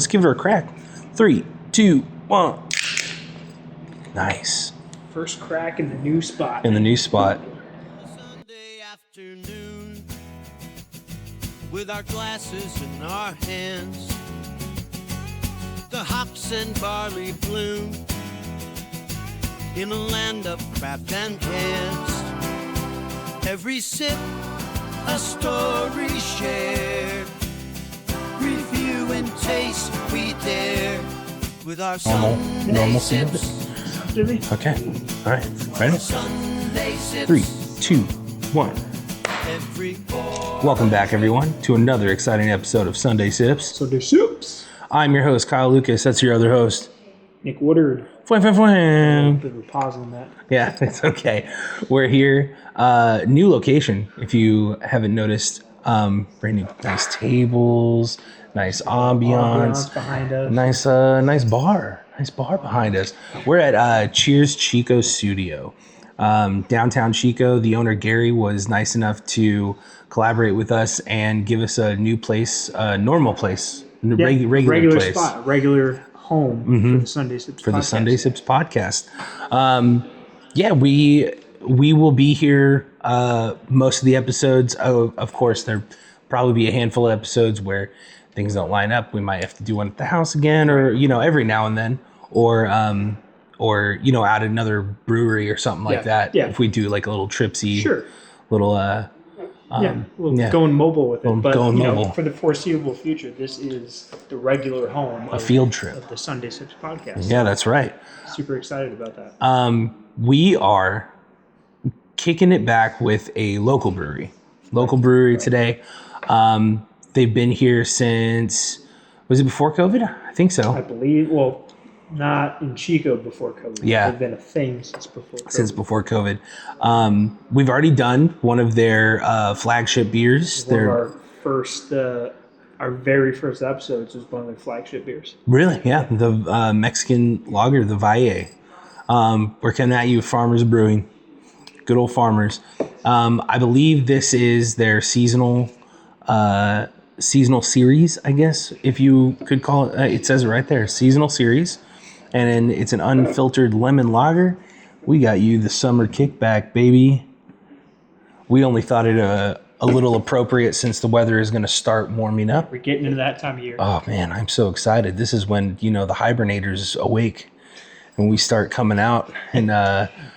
Let's give her a crack. 3, 2, 1. Nice. First crack in the new spot. In the new spot. Sunday afternoon, with our glasses in our hands, the hops and barley bloom in a land of craft and cans. Every sip, a story shared. Review and taste we dare with our Normal Sunday sips. sips. Okay. All right. Ready? Sunday sips. 3, 2, 1. Every Welcome back, everyone, to another exciting episode of Sunday Sips. Sunday Sips. I'm your host, Kyle Lucas. That's your other host. Nick Woodard. Fwam, fwam, fwam. Bit of a pause on that. Yeah, it's okay. We're here. New location, if you haven't noticed. Brand new, nice tables, nice ambiance behind us. nice bar behind us. We're at Cheers Chico Studio, downtown Chico. The owner Gary was nice enough to collaborate with us and give us a new place, normal place, regular place, spot, regular home for the Sunday Sips for podcast. the Sunday Sips podcast. Yeah, we will be here most of the episodes. Of course, there probably be a handful of episodes where things don't line up. We might have to do one at the house again, or every now and then, or add another brewery or something like that. Yeah. If we do like a little tripsy, Sure. little Going mobile with it. But going mobile. for the foreseeable future, this is the regular home a field trip of the Sunday Sips podcast. Yeah, that's right. Super excited about that. We are kicking it back with a local brewery today. They've been here since, was it before COVID? I think so. I believe, not in Chico before COVID. Yeah. They've been a thing since before COVID. We've already done one of their flagship beers. One of our very first episodes was one of their flagship beers. Really? Yeah. The Mexican lager, the Valle. We're coming at you, Farmers Brewing. Good old Farmers. I believe this is their seasonal series, I guess, if you could call it. It says it right there, seasonal series. And it's an unfiltered lemon lager. We got you the Summer Kickback, baby. We only thought it a little appropriate since the weather is going to start warming up. We're getting into that time of year. Oh, man, I'm so excited. This is when, the hibernators awake and we start coming out. And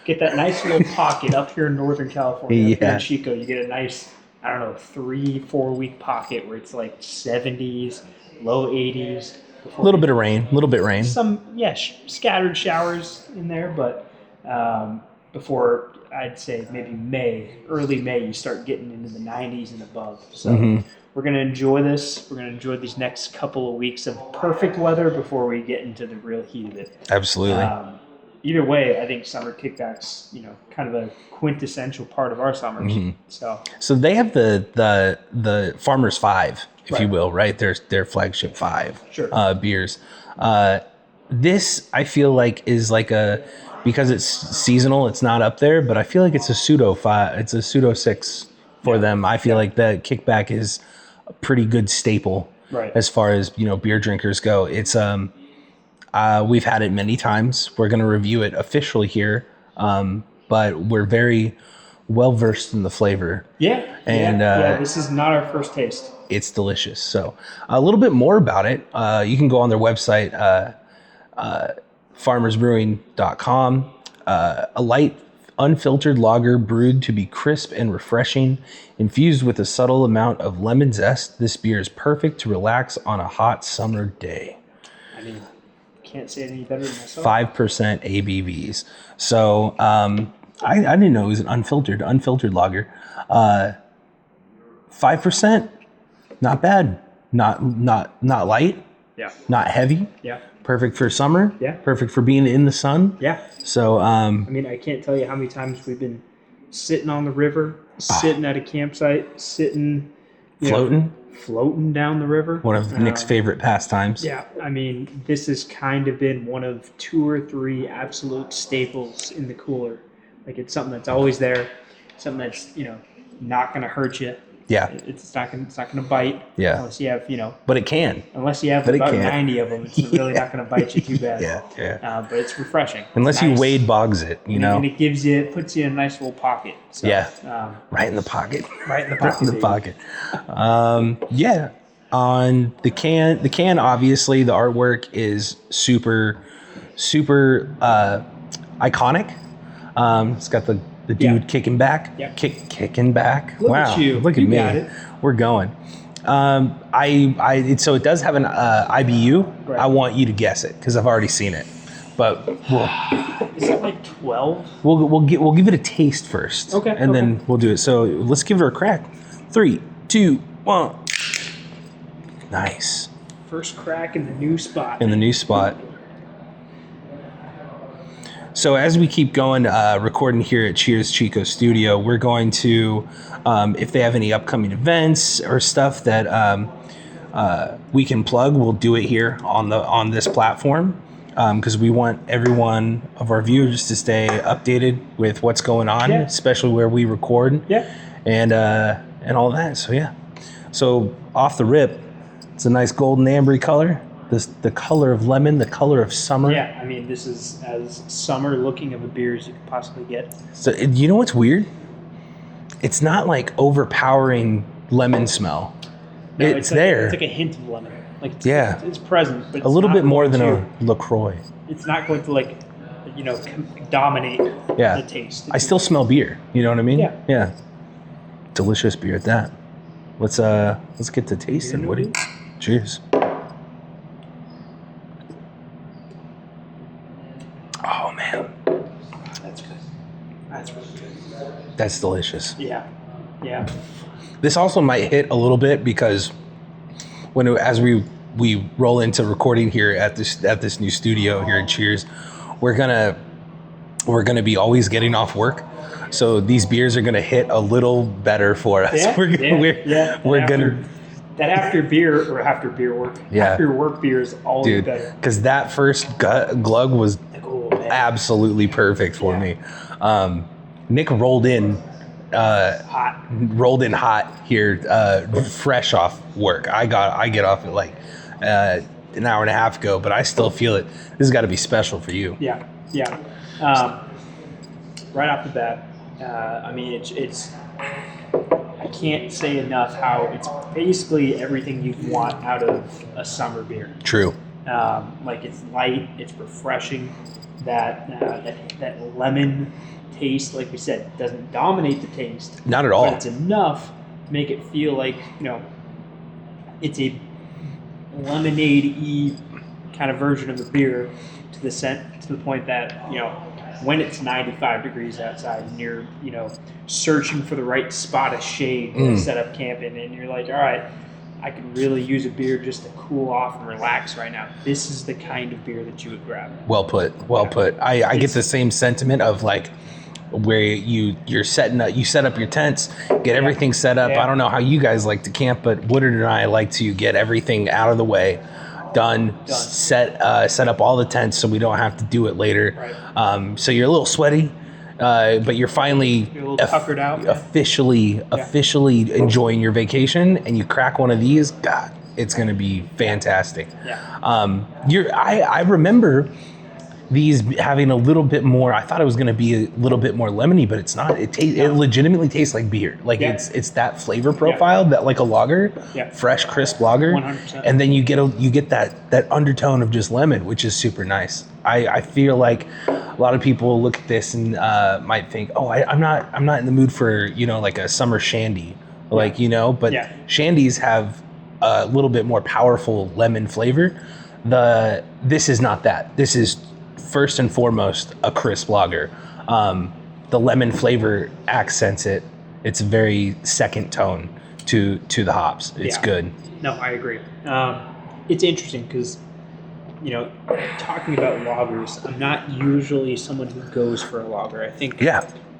get that nice little pocket up here in Northern California. Up here Yeah. in Chico, you get a nice, 3-4 week pocket where it's like 70s, low 80s. a little bit of rain. Some, scattered showers in there, but before, I'd say maybe early May, you start getting into the 90s and above. So we're going to enjoy this. We're going to enjoy these next couple of weeks of perfect weather before we get into the real heat of it. Absolutely. Either way, I think Summer Kickback's, kind of a quintessential part of our summers. So they have the Farmers 5, if you will, right? Their flagship 5 beers. This, I feel like, is like because it's seasonal, it's not up there, but I feel like it's a pseudo 5. It's a pseudo 6 for them. I feel like the Kickback is a pretty good staple as far as, beer drinkers go. It's we've had it many times. We're going to review it officially here, but we're very well versed in the flavor. And this is not our first taste. It's delicious. So a little bit more about it, you can go on their website, farmersbrewing.com. A light, unfiltered lager brewed to be crisp and refreshing, infused with a subtle amount of lemon zest. This beer is perfect to relax on a hot summer day. Can't say it any better than myself. 5% ABVs. So I didn't know it was an unfiltered lager. 5%, not bad. Not light. Yeah. Not heavy. Yeah. Perfect for summer. Yeah. Perfect for being in the sun. Yeah. So I can't tell you how many times we've been sitting on the river, sitting at a campsite, floating down the river. One of Nick's favorite pastimes. Yeah, this has kind of been one of 2 or 3 absolute staples in the cooler. Like, it's something that's always there, something that's, not going to hurt you, Yeah. It's not gonna bite. Yeah. Unless you have, But it can. unless you have But it about can. 90 of them, it's really not gonna bite you too bad. Yeah. But it's refreshing. Unless It's you nice. Wade Boggs it, And it puts you in a nice little pocket. So, right in the pocket. Right in the Right pocket. in the pocket. On the can obviously the artwork is super iconic. It's got the dude kicking back. Yep. Kicking back. Look wow. at you. Look at You me. got it. We're going. So it does have an IBU. Right. I want you to guess it because I've already seen it. But Is it like 12? we'll give it a taste first. Okay. And then we'll do it. So let's give it a crack. 3, 2, 1. Nice. First crack in the new spot. In the new spot. So as we keep going, recording here at Cheers Chico Studio, we're going to, if they have any upcoming events or stuff that we can plug, we'll do it here on this platform, because we want every one of our viewers to stay updated with what's going on, especially where we record, and all that. So yeah. So off the rip, it's a nice golden ambery color. The color of lemon, the color of summer. Yeah, I mean, this is as summer looking of a beer as you could possibly get. So you know what's weird? It's not like overpowering lemon smell. No, it's there. It's like a hint of lemon. Like it's present, but it's a little not bit more going than to- a LaCroix. It's not going to dominate the taste. I still smell beer. You know what I mean? Yeah. Delicious beer at that. Let's get to tasting, Woody. Cheers. Oh man, That's good. That's really good. that's delicious. Yeah. This also might hit a little bit because as we roll into recording here at this new studio here at Cheers, we're gonna be always getting off work, so these beers are gonna hit a little better for us. We're gonna. That after beer work. Yeah. After work beer is always better. Because that first glug was absolutely perfect for me. Nick rolled in hot here, fresh off work. I get off at like an hour and a half ago, but I still feel it. This has got to be special for you. Yeah. Right off the bat, I mean, it's. I can't say enough how it's basically everything you want out of a summer beer. True. Like it's light, it's refreshing. That lemon taste, like we said, doesn't dominate the taste. Not at all. But it's enough to make it feel like it's a lemonade-y kind of version of the beer to the point that when it's 95 degrees outside and you're searching for the right spot of shade to set up camping, and you're like, all right, I could really use a beer just to cool off and relax right now. This is the kind of beer that you would grab. Well put. I get the same sentiment of like where you're setting up, you set up your tents, get everything set up. I don't know how you guys like to camp, but Woodard and I like to get everything out of the way, done. Set up all the tents so we don't have to do it later. Right. So you're a little sweaty, but you're finally a little tuckered out, officially enjoying your vacation, and you crack one of these. God, it's going to be fantastic. Yeah. I remember these having a little bit more. I thought it was going to be a little bit more lemony, but it's not. It legitimately tastes like beer. Like it's that flavor profile that like a lager, fresh, crisp lager. 100%. And then you get that undertone of just lemon, which is super nice. I feel like a lot of people look at this and might think, oh, I'm not in the mood for like a summer shandy, but shandies have a little bit more powerful lemon flavor. This is not that. This is first and foremost a crisp lager. The lemon flavor accents it. It's a very second tone to the hops. It's good. No, I agree. It's interesting because talking about lagers, I'm not usually someone who goes for a lager. I think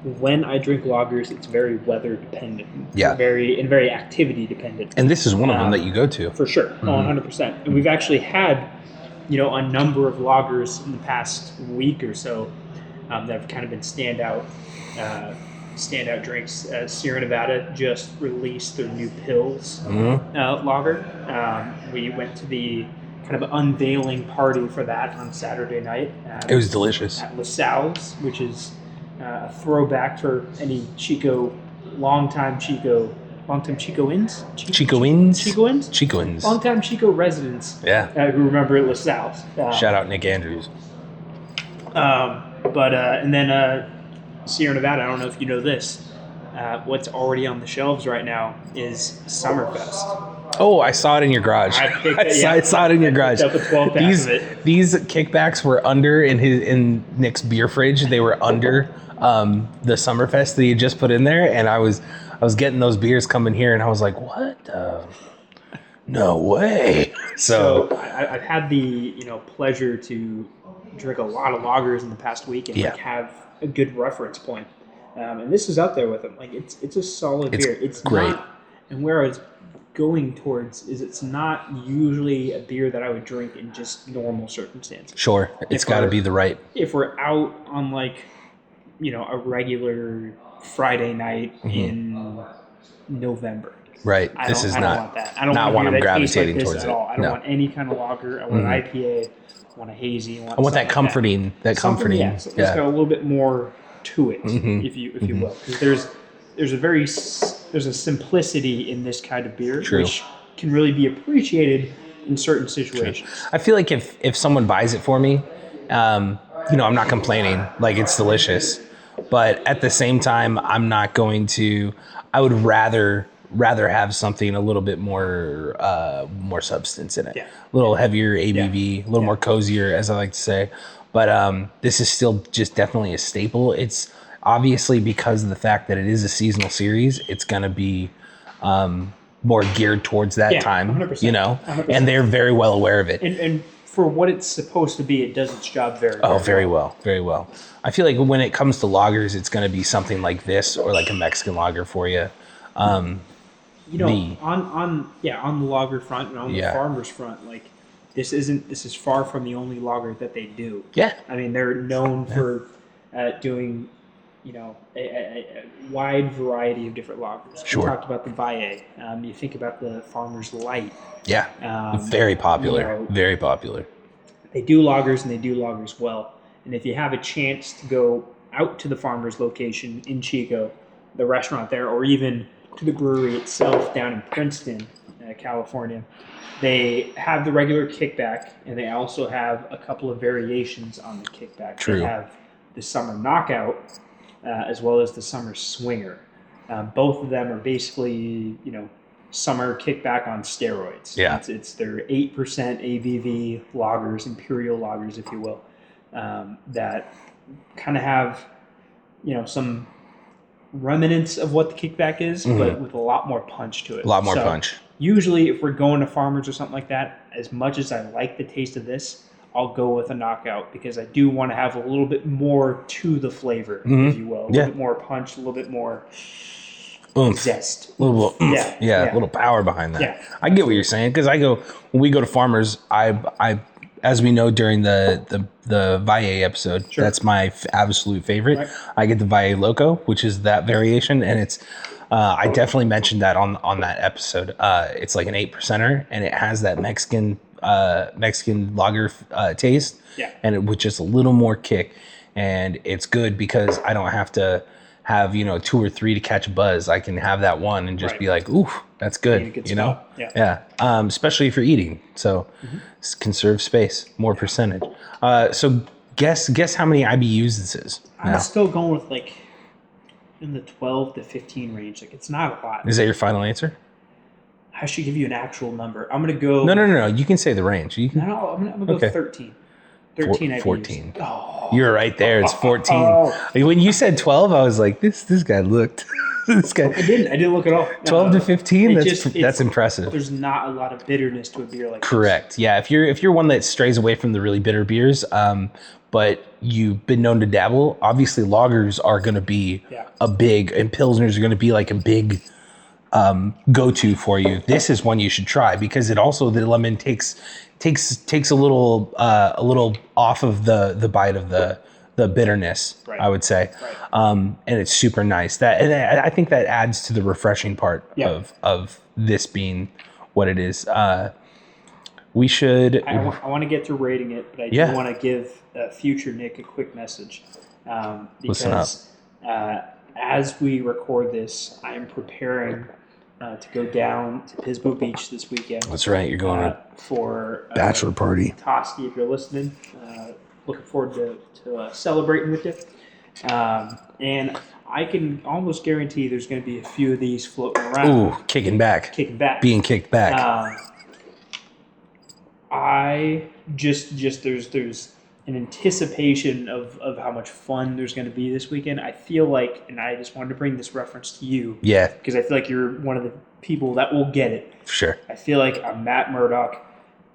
when I drink lagers, it's very weather dependent. Very activity dependent. And this is one of them that you go to. For sure. 100%. And we've actually had a number of lagers in the past week or so that have kind of been standout standout drinks. Sierra Nevada just released their new Pills lager. We went to the kind of unveiling party for that on Saturday night. It was delicious. At LaSalle's, which is a throwback for any longtime Chico Inns? Chico Inns? Chico Inns? Chico Inns. Longtime Chico residents who remember LaSalle's. Shout out Nick Andrews. And then Sierra Nevada, I don't know if you know this, what's already on the shelves right now is Summerfest. Oh, I saw it in your garage. I saw it in your garage. These kickbacks were under in Nick's beer fridge. They were under the Summerfest that he had just put in there, and I was getting those beers coming here, and I was like, "What? No way!" So I've had the pleasure to drink a lot of lagers in the past week and have a good reference point. And this is up there with them. Like it's a solid beer. It's great. Not, and where I was going towards is it's not usually a beer that I would drink in just normal circumstances. Sure, it's got to be the right. If we're out on a regular Friday night in November. Right. I don't want that. I don't want what a I'm beer that tastes gravitating like this towards at all. I don't want any kind of lager. I want an IPA. I want a hazy. I want that comforting. That comforting. Yeah. So it's got a little bit more to it, if you will. Because there's a simplicity in this kind of beer, which can really be appreciated in certain situations. True. I feel like if someone buys it for me, I'm not complaining. Like, it's delicious, but at the same time, I'm not going to. I would rather have something a little bit more substance in it, a little heavier ABV, a little more cozier, as I like to say. But this is still just definitely a staple. It's obviously because of the fact that it is a seasonal series, it's going to be more geared towards that time, 100%, 100%. And they're very well aware of it. And for what it's supposed to be, it does its job very well. Very well. I feel like when it comes to lagers, it's going to be something like this or like a Mexican lager for you. On the lager front and on the farmers front, like this is far from the only lager that they do. Yeah. I mean, they're known for doing, a wide variety of different lagers. Sure. We talked about the Valle. You think about the Farmers Light. Yeah. Very popular. Very popular. They do lagers and they do lagers well. And if you have a chance to go out to the Farmers location in Chico, the restaurant there, or even to the brewery itself down in Princeton, California, they have the regular kickback, and they also have a couple of variations on the kickback. True. They have the Summer Knockout, as well as the Summer Swinger. Both of them are basically, summer kickback on steroids. Yeah. It's their 8% ABV lagers, imperial lagers, if you will, that kind of have, some remnants of what the kickback is, but with a lot more punch to it. A lot more punch. Usually, if we're going to Farmers or something like that, as much as I like the taste of this, I'll go with a knockout because I do want to have a little bit more to the flavor, if you will. A little bit more punch, a little bit more zest. A little a little power behind that. Yeah. I get what you're saying because when we go to Farmers, I as we know during the Valle episode, that's my absolute favorite. Right. I get the Valle Loco, which is that variation, and it's I definitely mentioned that on that episode. It's like an 8%er, and it has that Mexican lager taste, and it with just a little more kick, and it's good because I don't have to have 2 or 3 to catch a buzz. I can have that one and just be like, ooh, that's good. Especially if you're eating. So conserve space, more percentage. So guess how many IBUs this is. I'm still going with like in the 12 to 15 range. Like it's not a lot. Is that your final answer? I should give you an actual number. I'm going to go. No. You can say the range. You can... No, I'm going to go 13. 13 IBUs. 14. Oh. You're right there. It's 14. When you said 12, I was like, this guy looked. This guy. I didn't look at all. 12 to 15. That's impressive. There's not a lot of bitterness to a beer like Correct. This. Yeah. If you're one that strays away from the really bitter beers, but you've been known to dabble, obviously lagers are going to be and pilsners are going to be like a big go-to for you. This is one you should try because it also, the lemon takes a little off of the bite of the the bitterness, Right. I would say. Right. And it's super nice. And I think that adds to the refreshing part of this being what it is. We should. I want to get to rating it, but I do want to give future Nick a quick message. Because as we record this, I am preparing to go down to Pismo Beach this weekend. That's right. You're going for bachelor party. Toski, if you're listening. Looking forward to celebrating with you. And I can almost guarantee there's going to be a few of these floating around. Ooh, kicking back. Being kicked back. I just there's an anticipation of how much fun there's going to be this weekend. I feel like, and I just wanted to bring this reference to you. Yeah. Because I feel like you're one of the people that will get it. Sure. I feel like I'm Matt Murdock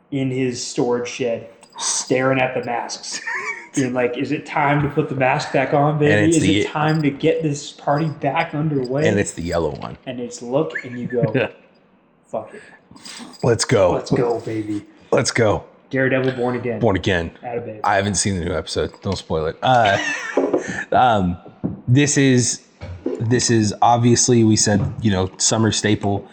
in his storage shed staring at the masks. Being like, is it time to put the mask back on, baby? Is it time to get this party back underway? And it's the yellow one. And it's look, and you go, fuck it. Let's go. Let's go, baby. Let's go. Daredevil Born Again. Born Again. Attababe. I haven't seen the new episode. Don't spoil it. This is obviously, we said, summer staple.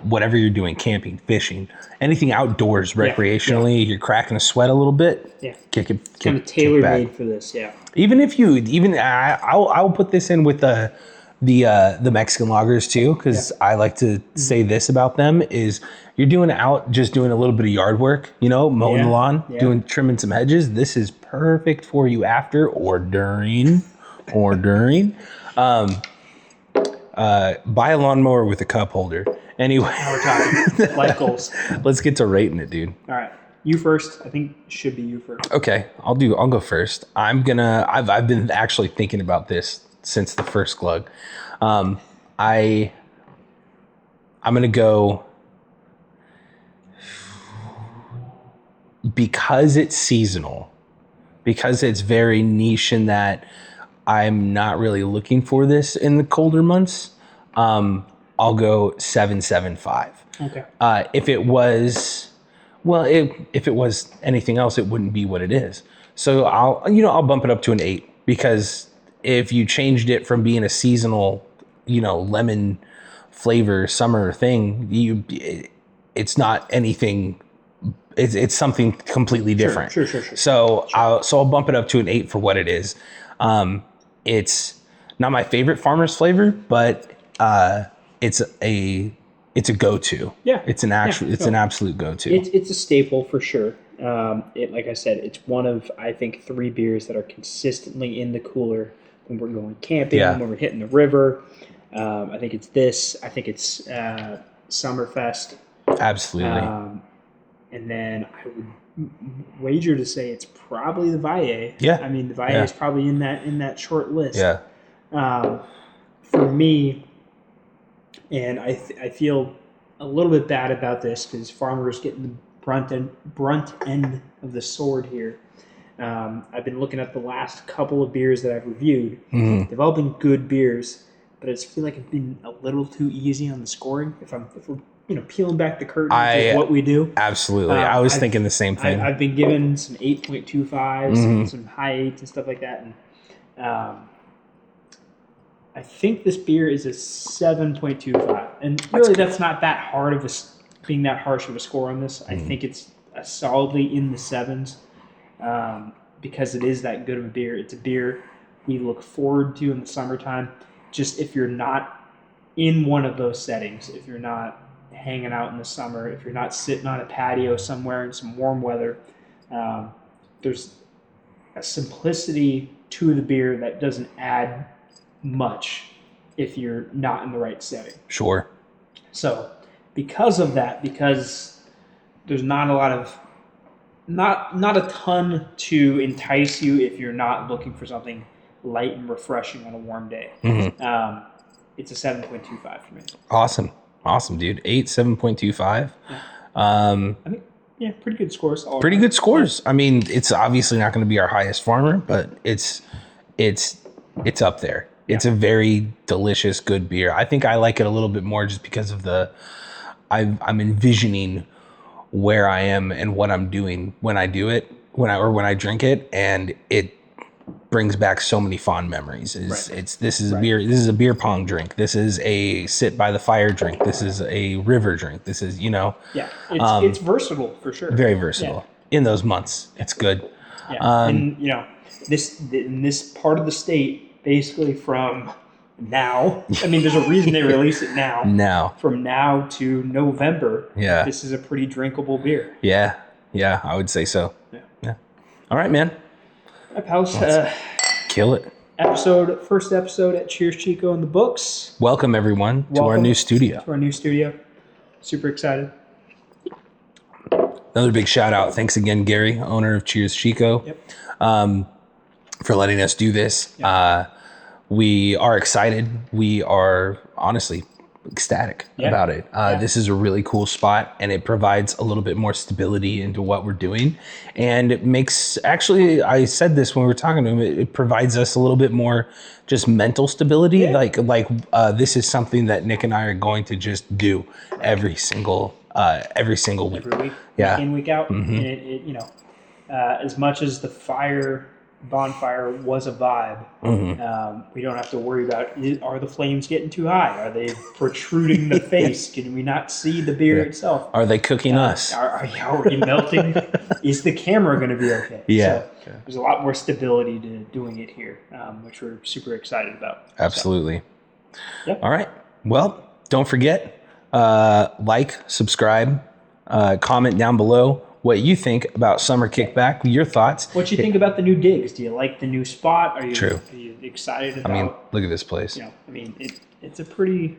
Whatever you're doing, camping, fishing, anything outdoors, recreationally, you're cracking a sweat a little bit. Yeah. Kick it. Kind of tailor made for this. Yeah. I'll put this in with the Mexican lagers too, because I like to say this about them is you're doing a little bit of yard work, mowing the lawn, trimming some hedges. This is perfect for you after or during. Buy a lawnmower with a cup holder. Anyway, now we're talking life goals. Let's get to rating it, dude. All right, you first. I think it should be you first. Okay, I'll go first. I've been actually thinking about this since the first glug. I'm gonna go because it's seasonal, because it's very niche in that I'm not really looking for this in the colder months. I'll go 7.75. Okay. If it was anything else, it wouldn't be what it is. So I'll bump it up to an 8, because if you changed it from being a seasonal, lemon flavor summer thing, it's not anything. It's something completely different. Sure. So I'll bump it up to an 8 for what it is. It's not my favorite farmer's flavor, but it's a go-to. Yeah. It's an absolute go-to. It's a staple for sure. Like I said, it's one of, I think, 3 beers that are consistently in the cooler when we're going camping, when we're hitting the river. I think it's this. I think it's Summerfest. Absolutely. And then I would wager to say it's probably the Valle. Yeah. I mean, the Valle is probably in that short list. Yeah. For me, and I feel a little bit bad about this because Farmer's getting the brunt end of the sword here. I've been looking at the last couple of beers that I've reviewed. Mm-hmm. They've all been good beers, but I just feel like it's been a little too easy on the scoring. If we're peeling back the curtain of what we do. Absolutely. I was thinking the same thing. I've been given some 8.25s, some high 8s and stuff like that. And I think this beer is a 7.25. And really that's not that hard of being that harsh of a score on this. I think it's solidly in the 7s because it is that good of a beer. It's a beer we look forward to in the summertime. Just if you're not in one of those settings, if you're not hanging out in the summer, if you're not sitting on a patio somewhere in some warm weather, there's a simplicity to the beer that doesn't add much if you're not in the right setting. Sure. So because of that, because there's not a ton to entice you if you're not looking for something light and refreshing on a warm day. Mm-hmm. It's a 7.25 for me. Awesome, dude. 7.25. I think, pretty good scores. Pretty good scores. I mean, it's obviously not going to be our highest farmer, but it's up there. Yeah. It's a very delicious, good beer. I think I like it a little bit more just because of I'm envisioning where I am and what I'm doing when I do it, when I drink it, and brings back so many fond memories. This is a beer pong drink. This is a sit by the fire drink. This is a river drink. This is, it's versatile for sure. Very versatile in those months. It's good. Yeah. And in this part of the state, basically from now, I mean, there's a reason they release it now. From now to November, this is a pretty drinkable beer. Yeah, I would say so. Yeah. All right, man. All right, pals. Kill it. First episode at Cheers Chico in the books. Welcome, everyone, to our new studio. Super excited. Another big shout out. Thanks again, Gary, owner of Cheers Chico, for letting us do this. Yep. We are excited. We are honestly ecstatic about it. This is a really cool spot, and it provides a little bit more stability into what we're doing. And it makes, actually, I said this when we were talking to him, it provides us a little bit more just mental stability. Like this is something that Nick and I are going to just do every single week. Every week, week in, week out. Mm-hmm. And as much as the bonfire was a vibe, we don't have to worry about, are the flames getting too high? Are they protruding the face? Can we not see the beer itself? Are they cooking us? Are you melting? Is the camera going to be okay? Yeah. So there's a lot more stability to doing it here, which we're super excited about. Absolutely. So, all right. Well, don't forget, like, subscribe, comment down below what you think about Summer Kickback, your thoughts. What you think about the new digs? Do you like the new spot? Are you excited about? I mean, look at this place. It's a pretty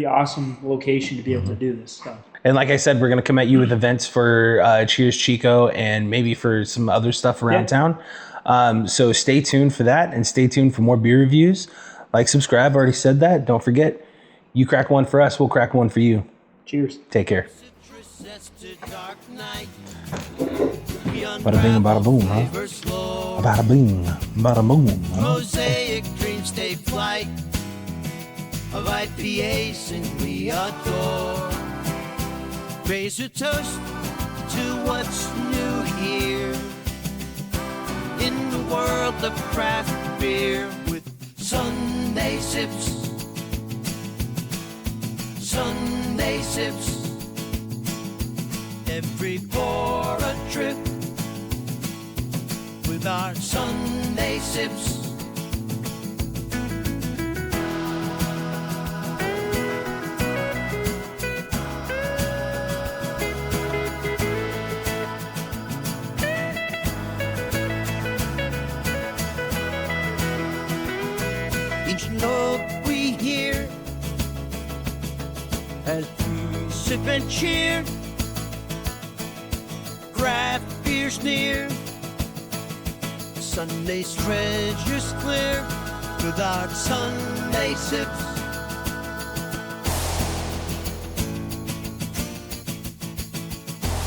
awesome location to be able to do this stuff. And like I said, we're going to come at you with events for Cheers Chico and maybe for some other stuff around town. So stay tuned for that, and stay tuned for more beer reviews. Like, subscribe, already said that. Don't forget, you crack one for us, we'll crack one for you. Cheers. Take care. Bada bing, bada boom, huh? Bada bing, bada boom. Mosaic dreams take flight of IPAs, and we adore. Raise a toast to what's new here in the world of craft beer with Sunday sips. Sunday sips. Every pour a trip with our Sunday sips. Each note we hear as we sip and cheer. Craft beer's near. Sunday's treasures clear with our Sunday sips.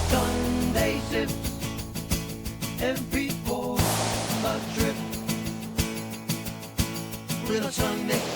Sunday sips. Every pour a trip with a Sunday.